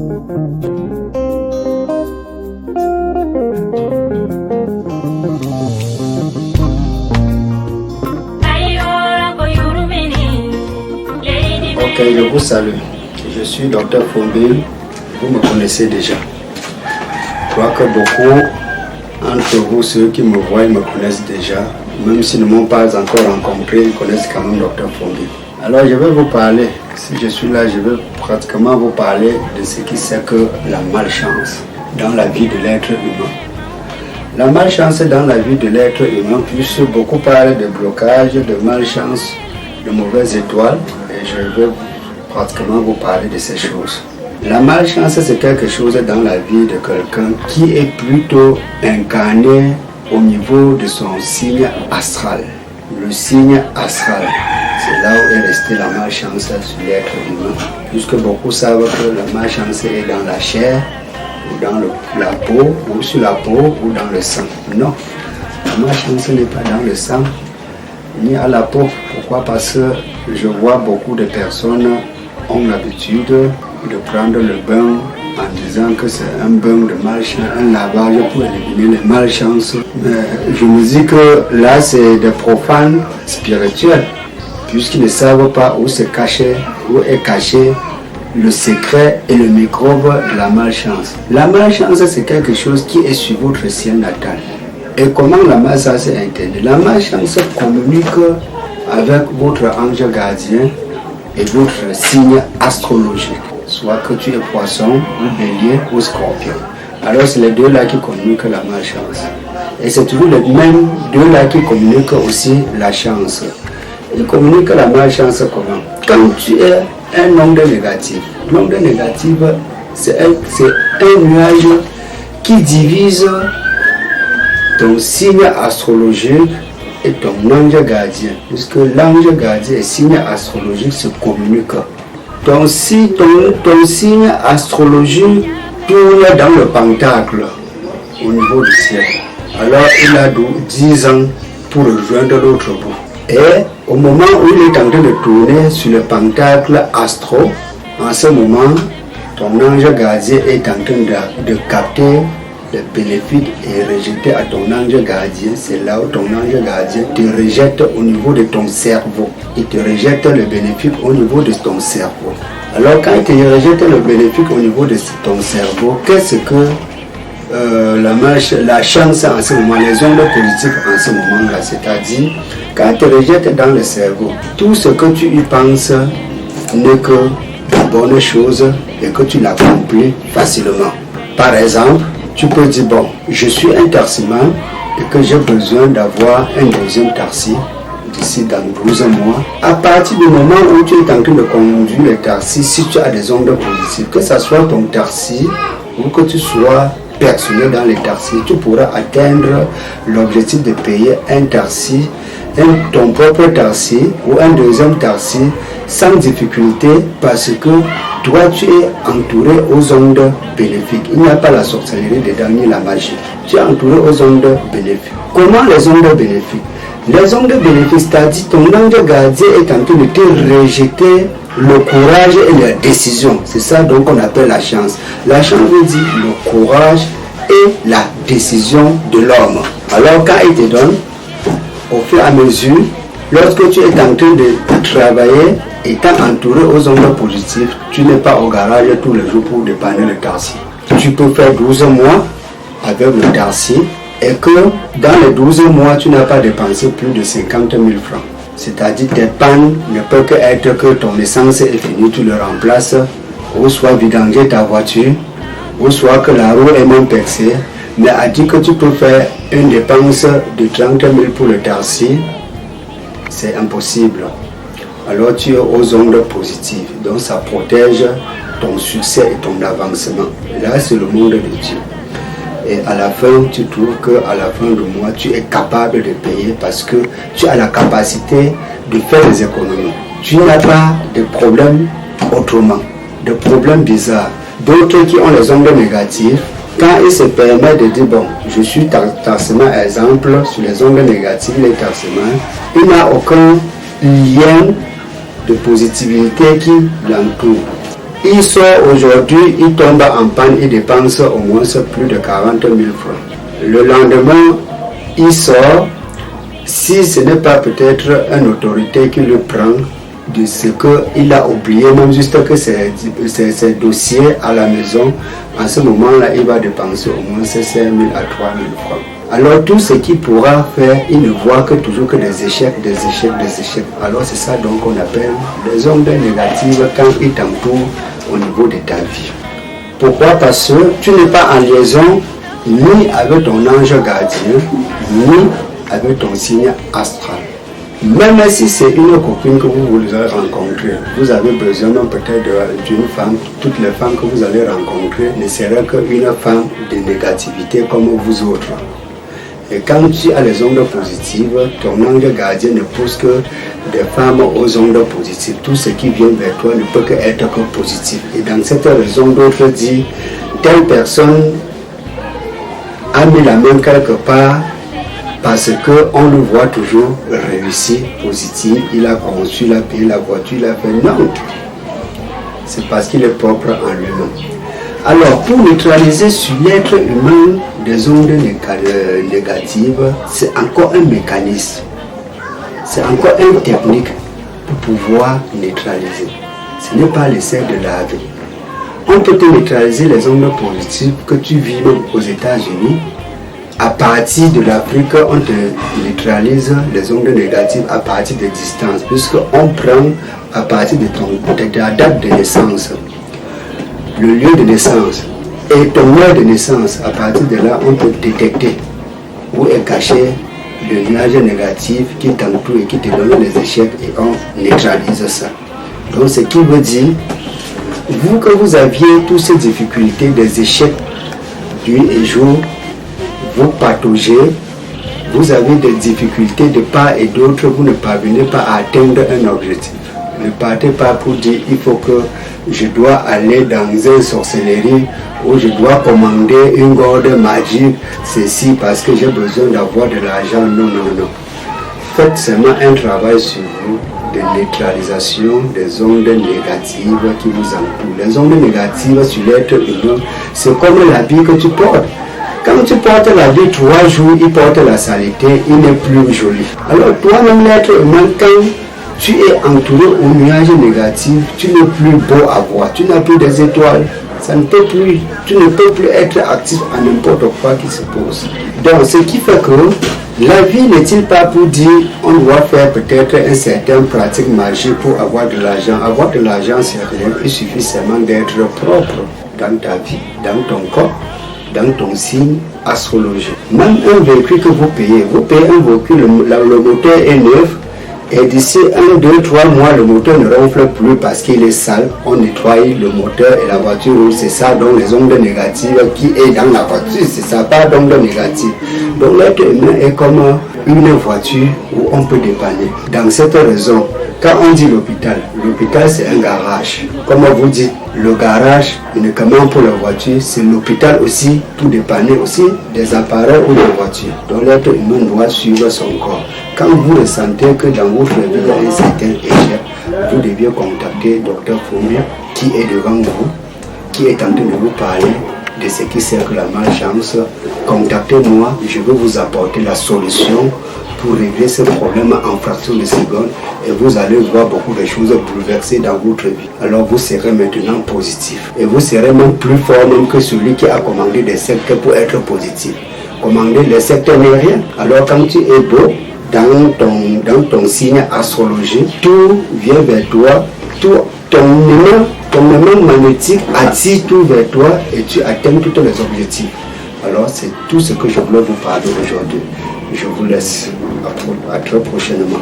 Ok, je vous salue. Je suis Dr Fombil. Vous me connaissez déjà. Je crois que beaucoup entre vous, ceux qui me voient, me connaissent déjà. Même s'ils ne m'ont pas encore rencontré, ils connaissent quand même Dr Fombil. Alors je vais vous parler, si je suis là, je vais pratiquement vous parler de ce qui c'est que la malchance dans la vie de l'être humain. La malchance dans la vie de l'être humain, puisque beaucoup parlent de blocage, de malchance, de mauvaises étoiles, et je vais pratiquement vous parler de ces choses. La malchance, c'est quelque chose dans la vie de quelqu'un qui est plutôt incarné au niveau de son signe astral. Le signe astral, c'est là où est restée la malchance sur l'être humain. Puisque beaucoup savent que la malchance est dans la chair, ou dans la peau, ou sur la peau, ou dans le sang. Non, la malchance n'est pas dans le sang, ni à la peau. Pourquoi? Parce que je vois beaucoup de personnes ont l'habitude de prendre le bain en disant que c'est un bain de malchance, un lavage pour éliminer les malchances. Mais je me dis que là, c'est des profanes spirituels, puisqu'ils ne savent pas où est caché le secret et le microbe de la malchance. La malchance, c'est quelque chose qui est sur votre ciel natal. Et comment la malchance est interdite? La malchance communique avec votre ange gardien et votre signe astrologique, soit que tu es poisson, ou bélier, ou scorpion. Alors c'est les deux-là qui communiquent la malchance. Et c'est toujours les mêmes deux-là qui communiquent aussi la chance. Ils communiquent la malchance comment? Quand tu es un nombre négatif. Nombre négatif, c'est un nuage qui divise ton signe astrologique et ton ange gardien. Puisque l'ange gardien et signe astrologique se communiquent. Ton signe astrologique tourne dans le pentacle au niveau du ciel. Alors il a 10 ans pour rejoindre l'autre bout. Et au moment où il est en train de tourner sur le pentacle astro, en ce moment, ton ange gardien est en train de capter le bénéfice et rejeter à ton ange gardien. C'est là où ton ange gardien te rejette au niveau de ton cerveau. Il te rejette le bénéfice au niveau de ton cerveau. Alors quand il te rejette le bénéfice au niveau de ton cerveau, qu'est-ce que la chance en ce moment, les ondes positives en ce moment-là, c'est-à-dire quand tu rejettes dans le cerveau, tout ce que tu y penses n'est que de bonnes choses et que tu l'accomplis facilement. Par exemple, tu peux dire, bon, je suis un tarsiman et que j'ai besoin d'avoir un deuxième tarsi d'ici dans 12 mois. À partir du moment où tu es en train de conduire le tarsi, si tu as des ondes positives, que ce soit ton tarsi ou que tu sois personnel dans les tarsis, tu pourras atteindre l'objectif de payer un tarsi, ton propre tarsi ou un deuxième tarsi sans difficulté, parce que toi tu es entouré aux ondes bénéfiques. Il n'y a pas la sorcellerie dedans ni la magie. Tu es entouré aux ondes bénéfiques. Comment les ondes bénéfiques? Les ondes bénéfiques, c'est-à-dire ton ange gardien est en train de te rejeter le courage et la décision. C'est ça donc qu'on appelle la chance. La chance veut dire le courage et la décision de l'homme. Alors quand il te donne, au fur et à mesure, lorsque tu es en train de travailler, étant entouré aux ondes positives, tu n'es pas au garage tous les jours pour dépanner le tarsi. Tu peux faire 12 mois avec le tarsi et que dans les 12 mois, tu n'as pas dépensé plus de 50 000 francs. C'est-à-dire tes pannes ne peuvent qu'être que ton essence est finie, tu le remplaces, ou soit vidanger ta voiture, ou soit que la roue est non percée, mais a dit que tu peux faire une dépense de 30 000 pour le tarsi, c'est impossible. Alors tu es aux ondes positives, donc ça protège ton succès et ton avancement. Là, c'est le monde de Dieu. Et à la fin, tu trouves qu'à la fin du mois, tu es capable de payer parce que tu as la capacité de faire des économies. Tu n'as pas de problème autrement, de problèmes bizarres. D'autres qui ont les ondes négatives, quand ils se permettent de dire, bon, je suis tarsement, exemple, sur les ondes négatives, les tarsements, il n'a aucun lien de positivité qui l'entoure. Il sort aujourd'hui, il tombe en panne, il dépense au moins plus de 40 000 francs. Le lendemain, il sort, si ce n'est pas peut-être une autorité qui le prend de ce qu'il a oublié, même juste que ses dossiers à la maison, en ce moment-là, il va dépenser au moins 5 000 à 3 000 francs. Alors tout ce qu'il pourra faire, il ne voit que toujours que des échecs, des échecs, des échecs. Alors c'est ça donc qu'on appelle les ondes négatives quand ils t'entourent au niveau de ta vie. Pourquoi? Parce que tu n'es pas en liaison ni avec ton ange gardien, ni avec ton signe astral. Même si c'est une copine que vous allez rencontrer, vous avez besoin peut-être d'une femme. Toutes les femmes que vous allez rencontrer ne seraient qu'une femme de négativité comme vous autres. Et quand tu as les ondes positives, ton ange gardien ne pousse que des femmes aux ondes positives. Tout ce qui vient vers toi ne peut qu'être que positif. Et dans cette raison, d'autres disent, telle personne a mis la main quelque part parce qu'on le voit toujours réussir, positif. Il a conçu, il a payé la voiture, il a fait. Non, c'est parce qu'il est propre en lui-même. Alors, pour neutraliser sur l'être humain des ondes négatives, c'est encore un mécanisme, c'est encore une technique pour pouvoir neutraliser. Ce n'est pas l'essai de laver. On peut te neutraliser les ondes positives que tu vis aux États-Unis. À partir de l'Afrique, on te neutralise les ondes négatives à partir de distance, puisqu'on prend à partir de ta date de naissance, le lieu de naissance et ton heure de naissance. À partir de là, on peut détecter où est caché le nuage négatif qui t'entoure et qui te donne les échecs, et on neutralise ça. Donc ce qui veut dire, vous que vous aviez toutes ces difficultés, des échecs nuit et jour, vous pataugez, vous avez des difficultés de part et d'autre, vous ne parvenez pas à atteindre un objectif. Ne partez pas pour dire il faut que je dois aller dans une sorcellerie ou je dois commander une gourde magique, ceci parce que j'ai besoin d'avoir de l'argent. Non, non, non. Faites seulement un travail sur vous de neutralisation des ondes négatives qui vous entourent. Les ondes négatives sur l'être humain, c'est comme l'habit que tu portes. Quand tu portes l'habit 3 jours, il porte la saleté, il n'est plus joli. Alors toi-même, l'être humain, quand tu es entouré au nuage négatif, tu n'es plus beau à voir, tu n'as plus des étoiles, ça ne peut plus, tu ne peux plus être actif à n'importe quoi qui se pose. Donc ce qui fait que la vie n'est-il pas pour dire on doit faire peut-être une certaine pratique magique pour avoir de l'argent. Avoir de l'argent, c'est rien, il suffit seulement d'être propre dans ta vie, dans ton corps, dans ton signe astrologique. Même un véhicule que vous payez un véhicule, le moteur est neuf, et d'ici 1, 2, 3 mois, le moteur ne ronfle plus parce qu'il est sale. On nettoie le moteur et la voiture roule. C'est ça, donc les ondes négatives qui est dans la voiture. C'est ça, pas d'ondes négatives. Donc l'être humain est comme une voiture où on peut dépanner. Dans cette raison, quand on dit l'hôpital c'est un garage. Comme on vous dit, le garage uniquement pour la voiture, c'est l'hôpital aussi pour dépanner aussi des appareils ou des voitures. Donc l'être humain doit suivre son corps. Quand vous ressentez que dans votre vie il y a un certain échec, vous devez contacter Dr Fombel qui est devant vous, qui est en train de vous parler de ce qui sert que la malchance. Contactez-moi, je vais vous apporter la solution pour régler ce problème en fraction de seconde et vous allez voir beaucoup de choses bouleversées dans votre vie. Alors vous serez maintenant positif et vous serez même plus fort même que celui qui a commandé des sectes pour être positif. Commander les sectes n'est rien. Alors quand tu es beau, dans ton signe astrologique, tout vient vers toi, ton élément magnétique attire tout vers toi et tu atteins tous les objectifs. Alors c'est tout ce que je voulais vous parler aujourd'hui. Je vous laisse. À très prochainement.